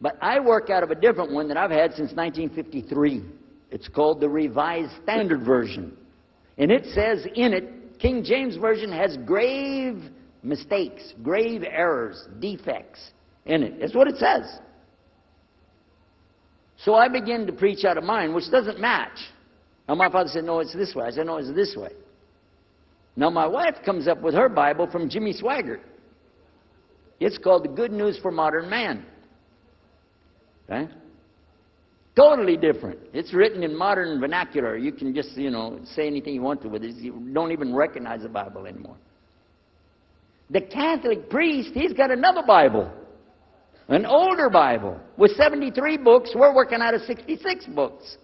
But I work out of a different one that I've had since 1953. It's called the Revised Standard Version. And it says in it, King James Version has grave mistakes, grave errors, defects in it. That's what it says. So I begin to preach out of mine, which doesn't match. Now my father said, no, it's this way. I said, no, it's this way. Now my wife comes up with her Bible from Jimmy Swaggart. It's called The Good News for Modern Man. Okay? Totally different. It's written in modern vernacular. You can just, say anything you want to with it. You don't even recognize the Bible anymore. The Catholic priest, he's got another Bible. An older Bible with 73 books. We're working out of 66 books.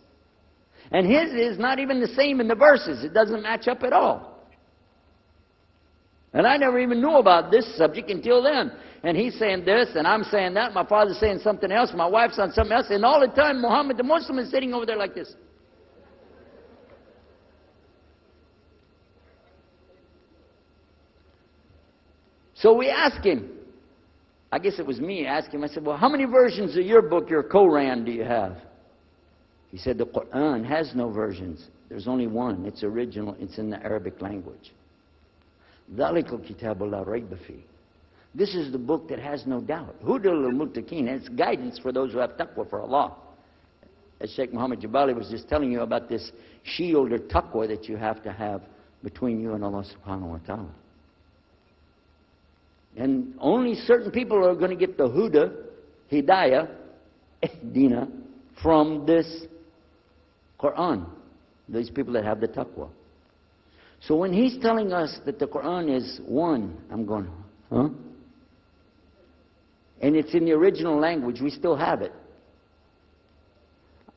And his is not even the same in the verses. It doesn't match up at all. And I never even knew about this subject until then. And he's saying this, and I'm saying that. My father's saying something else. My wife's on something else. And all the time, Muhammad the Muslim is sitting over there like this. So we asked him. I guess it was me asking him. I said, well, how many versions of your book, your Quran, do you have? He said, the Quran has no versions. There's only one. It's original. It's in the Arabic language. ذَلِكَ الْكِتَابُ لَا رَيْبَ فِيهِ. This is the book that has no doubt. Huda lil-muttaqin. It's guidance for those who have taqwa for Allah. As Sheikh Muhammad Jabali was just telling you about this shield or taqwa that you have to have between you and Allah subhanahu wa ta'ala. And only certain people are going to get the huda, hidayah, dina, from this Quran. These people that have the taqwa. So when he's telling us that the Quran is one, I'm going, huh? And it's in the original language, we still have it.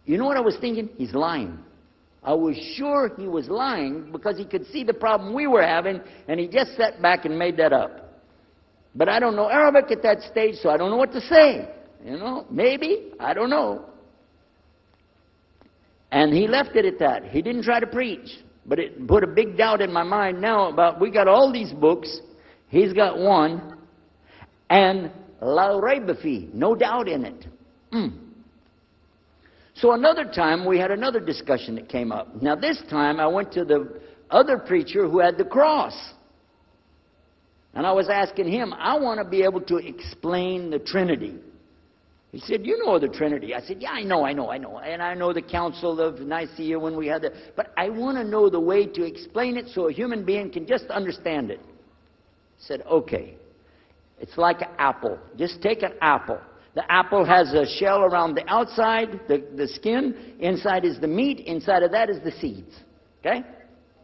You know what I was thinking? He's lying. I was sure he was lying because he could see the problem we were having, and he just sat back and made that up. But I don't know Arabic at that stage, so I don't know what to say. Maybe, I don't know. And he left it at that. He didn't try to preach. But it put a big doubt in my mind now about, we got all these books, he's got one, and la rayba fi, no doubt in it. So another time, we had another discussion that came up. Now this time, I went to the other preacher who had the cross. And I was asking him, I want to be able to explain the Trinity. He said, you know the Trinity. I said, yeah, I know. And I know the Council of Nicaea when we had that. But I want to know the way to explain it so a human being can just understand it. He said, okay. It's like an apple. Just take an apple. The apple has a shell around the outside, the skin. Inside is the meat. Inside of that is the seeds. Okay?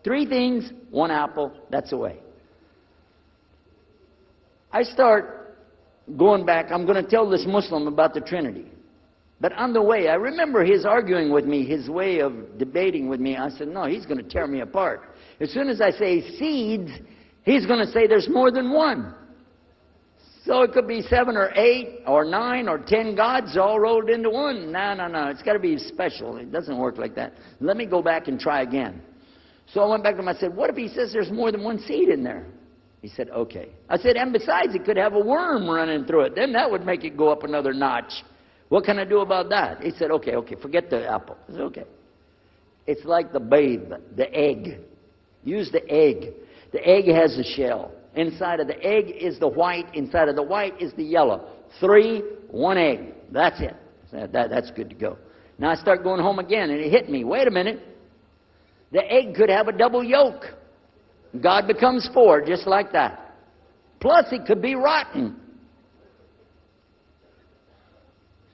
3 things, 1 apple. That's the way. I start going back. I'm going to tell this Muslim about the Trinity. But on the way, I remember his arguing with me, his way of debating with me. I said, no, he's going to tear me apart. As soon as I say seeds, he's going to say there's more than one. So it could be 7 or 8 or 9 or 10 gods all rolled into one. No. It's got to be special. It doesn't work like that. Let me go back and try again. So I went back to him. I said, what if he says there's more than one seed in there? He said, okay. I said, and besides, it could have a worm running through it. Then that would make it go up another notch. What can I do about that? He said, okay, forget the apple. I said, okay. It's like the babe, the egg. Use the egg. The egg has a shell. Inside of the egg is the white. Inside of the white is the yellow. 3, 1 egg. That's it. That's good to go. Now I start going home again, and it hit me. Wait a minute. The egg could have a double yolk. God becomes 4, just like that. Plus, it could be rotten.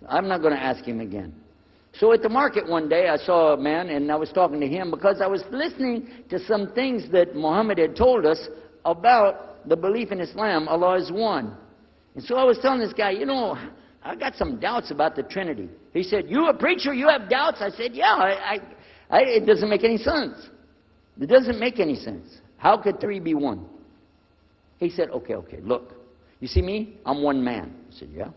I'm not going to ask him again. So at the market one day, I saw a man, and I was talking to him because I was listening to some things that Muhammad had told us about the belief in Islam, Allah is one. And so I was telling this guy, I got some doubts about the Trinity. He said, you a preacher, you have doubts? I said, yeah, it doesn't make any sense. It doesn't make any sense. How could 3 be 1? He said, okay, look. You see me? I'm one man. I said, yeah.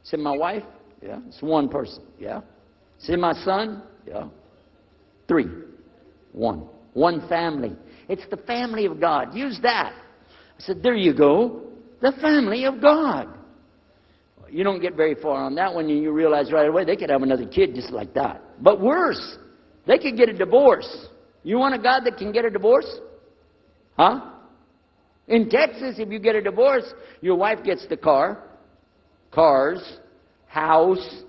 See my wife? Yeah. It's one person. Yeah. See my son? Yeah. 3. 1. One family. It's the family of God. Use that. I said, there you go. The family of God. You don't get very far on that one, and you realize right away they could have another kid just like that. But worse, they could get a divorce. You want a God that can get a divorce? Huh? In Texas, if you get a divorce, your wife gets the cars, house,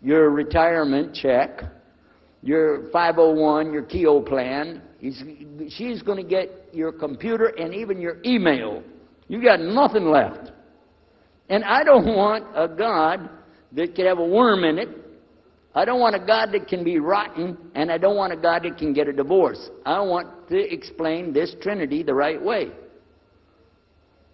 your retirement check, your 501, your TO plan. She's going to get your computer and even your email. You got nothing left. And I don't want a God that could have a worm in it. I don't want a God that can be rotten, and I don't want a God that can get a divorce. I want to explain this Trinity the right way.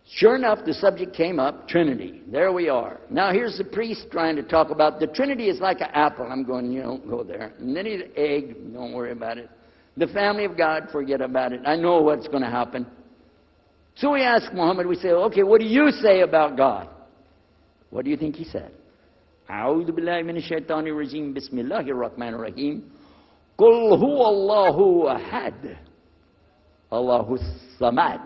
Sure enough, the subject came up, Trinity. There we are. Now here's the priest trying to talk about the Trinity is like an apple. I'm going, go there. And then the egg, don't worry about it. The family of God, forget about it. I know what's going to happen. So we ask Muhammad, we say, okay, what do you say about God? What do you think he said? أعوذ بالله من الشيطان الرجيم بسم الله الرحمن الرحيم قل هو الله أحد الله الصمد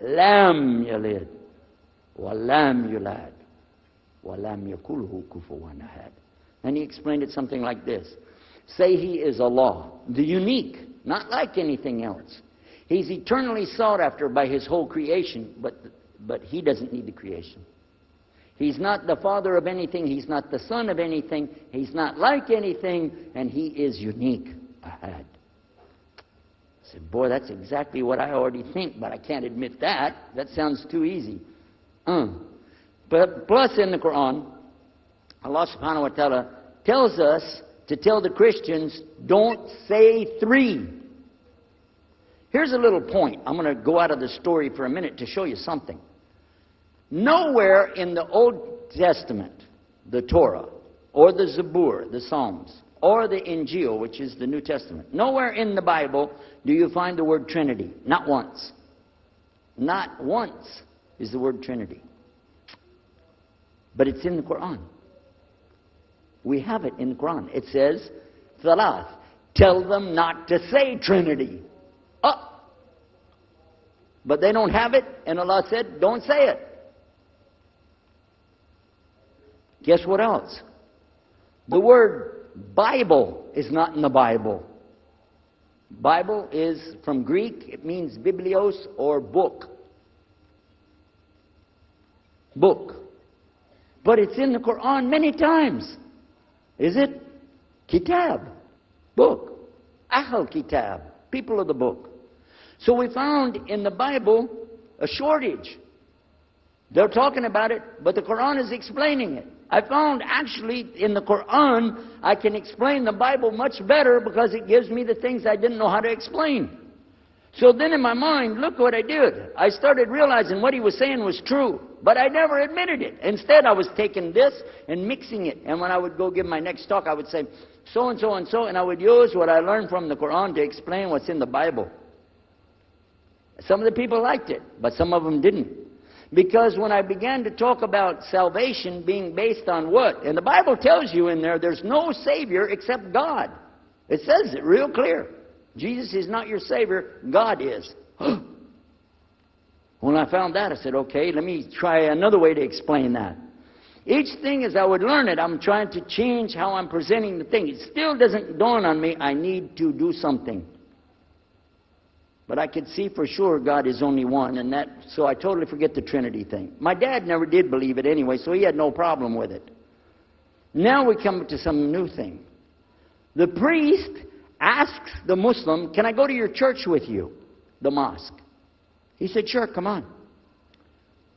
لم يلد ولم يولد ولم يكن له كفوا أحد. And he explained it something like this. Say he is Allah, the unique, not like anything else. He's eternally sought after by his whole creation, but he doesn't need the creation. He's not the father of anything. He's not the son of anything. He's not like anything. And he is unique. Ahad. I said, boy, that's exactly what I already think, but I can't admit that. That sounds too easy. But plus in the Quran, Allah subhanahu wa ta'ala tells us to tell the Christians, don't say three. Here's a little point. I'm going to go out of the story for a minute to show you something. Nowhere in the Old Testament, the Torah, or the Zabur, the Psalms, or the Injil, which is the New Testament, nowhere in the Bible do you find the word Trinity. Not once. Not once is the word Trinity. But it's in the Quran. We have it in the Quran. It says, Thalath, tell them not to say Trinity. Oh! But they don't have it, and Allah said, don't say it. Guess what else? The word Bible is not in the Bible. Bible is from Greek. It means biblios or book. Book. But it's in the Quran many times. Is it? Kitab. Book. Ahl Kitab. People of the book. So we found in the Bible a shortage. They're talking about it, but the Quran is explaining it. I found actually in the Quran, I can explain the Bible much better because it gives me the things I didn't know how to explain. So then in my mind, look what I did. I started realizing what he was saying was true, but I never admitted it. Instead, I was taking this and mixing it. And when I would go give my next talk, I would say, so and so and so, and I would use what I learned from the Quran to explain what's in the Bible. Some of the people liked it, but some of them didn't. Because when I began to talk about salvation being based on what? And the Bible tells you in there, there's no Savior except God. It says it real clear. Jesus is not your Savior, God is. When I found that, I said, okay, let me try another way to explain that. Each thing as I would learn it, I'm trying to change how I'm presenting the thing. It still doesn't dawn on me, I need to do something. But I could see for sure God is only one, and so I totally forget the Trinity thing. My dad never did believe it anyway, so he had no problem with it. Now we come to some new thing. The priest asks the Muslim, can I go to your church with you? The mosque. He said, sure, come on.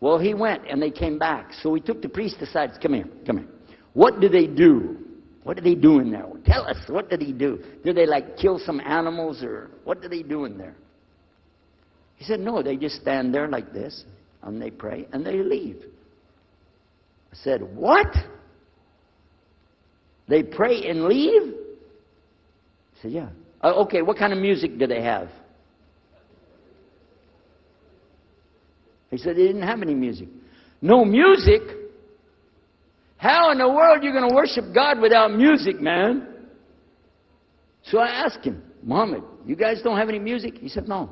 Well, he went, and they came back. So we took the priest aside. Come here. What do they do? What do they do in there? Tell us, what do they do? Do they kill some animals, or what do they do in there? He said, no, they just stand there like this, and they pray, and they leave. I said, what? They pray and leave? He said, yeah. Okay, what kind of music do they have? He said, they didn't have any music. No music? How in the world are you going to worship God without music, man? So I asked him, Muhammad, you guys don't have any music? He said, no.